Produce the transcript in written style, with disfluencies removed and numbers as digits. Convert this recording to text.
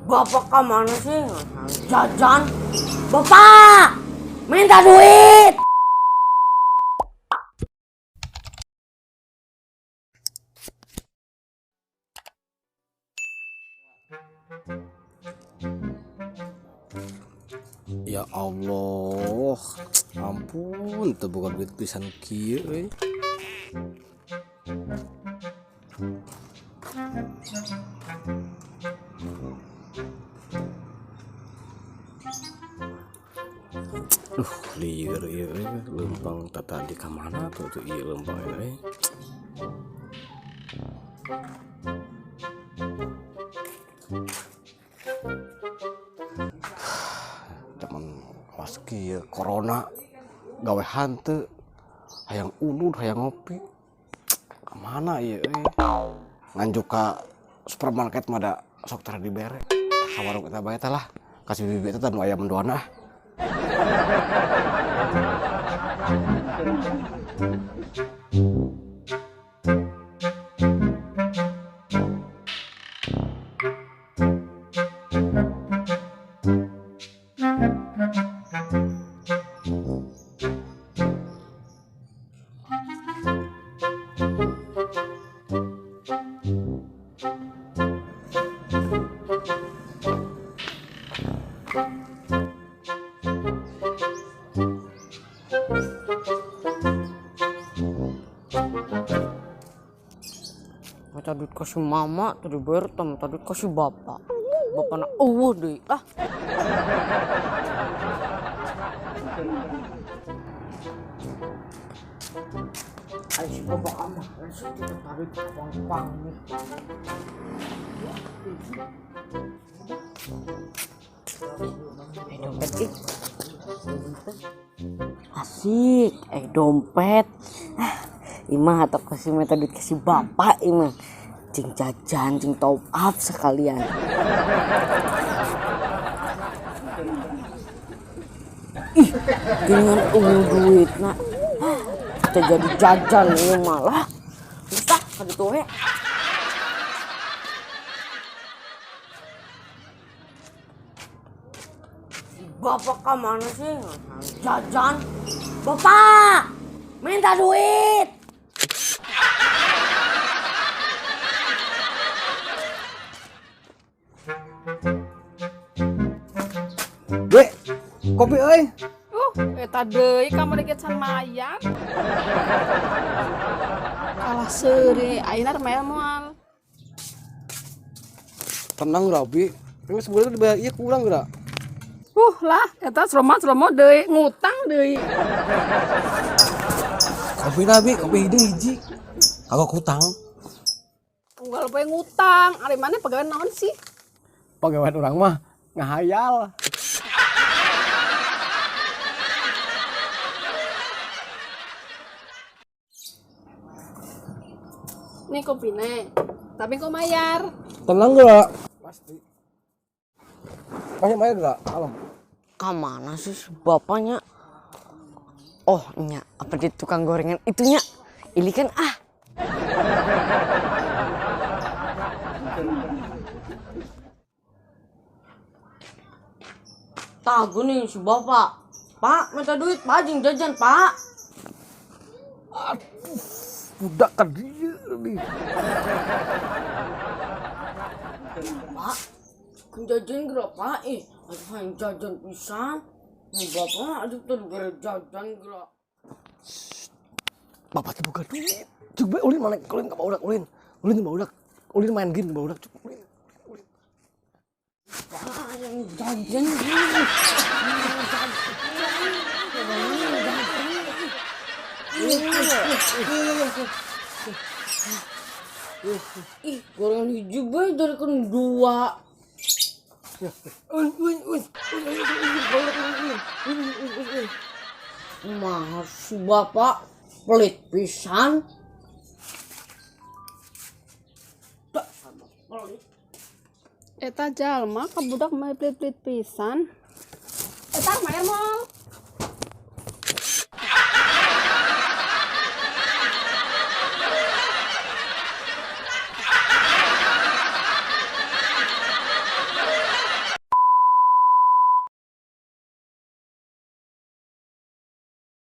Bapak kemana sih? Jajan. Bapak, minta duit. Ya Allah, ampun, itu bukan duit pisan kieu euy. Lieur ieu lempang tadi ka mana tuh ieu lempang euy. Zaman awas kieu corona gawe hanteu, hayang unud, hayang ngopi. Kemana ieu euy? Nganjuk ka supermarket mah da sok tara dibere. Ka warung eta bae tah lah. Kasih bibi eta nu aya mendoana. Tadi kasih mama, tadi bertem, tadi kasih bapak. Bapak nak deh ah. Ayo bapak kamu, langsung kita tarik pang nih. Dompet asik, dompet. Imah atau kasih metode kasih bapak imah. Cing jajan, cing top up sekalian. Ih, dengan duit nak, kita jadi jajan ini malah. Bisa, kada tuh we. Bapak kemana sih? Jajan. Bapak, minta duit. Dek, kopi euy. Eta deui ka meureun samayan. Kalah seuri, ayeuna remael moal. Tenang Rabi. Ini sebenarnya dibayar ieu kurang geura. Lah, eta slomo deui, ngutang deui. Kopi Rabi, kopi hiji. Kagak hutang. Unggal poe ngutang, ari maneh pegawai naon sih? Pegawai urang mah ngahayal. Nih kopine, tapi kok mayar? Tenang geura. Pasti. Banyak mayar geura, alam. Kemana sih bapaknya? Oh, nya, apa di tukang gorengan itunya? Ini kan ah. Tahu nih si bapak. Pak, minta duit, Pak, jing jajan, Pak. Aduh, budak ka dieu nih. Pak, kan jajan gerak, Pak. Hayang jajan pisan. Bapak, aduh tuh gara jajan gerak. Bapak teh buka duit. Coba ulin mana? Ulin ka baudak, ulin. Ulin baudak. Ulin main game baudak, coba ulin. Pak, yang jajan gini. Ih, gorengan hijau bae dari kan dua. Masih bapak pelit pisan. Eta jalma ka budak mah pelit-pelit pisan. Eta mayar moal.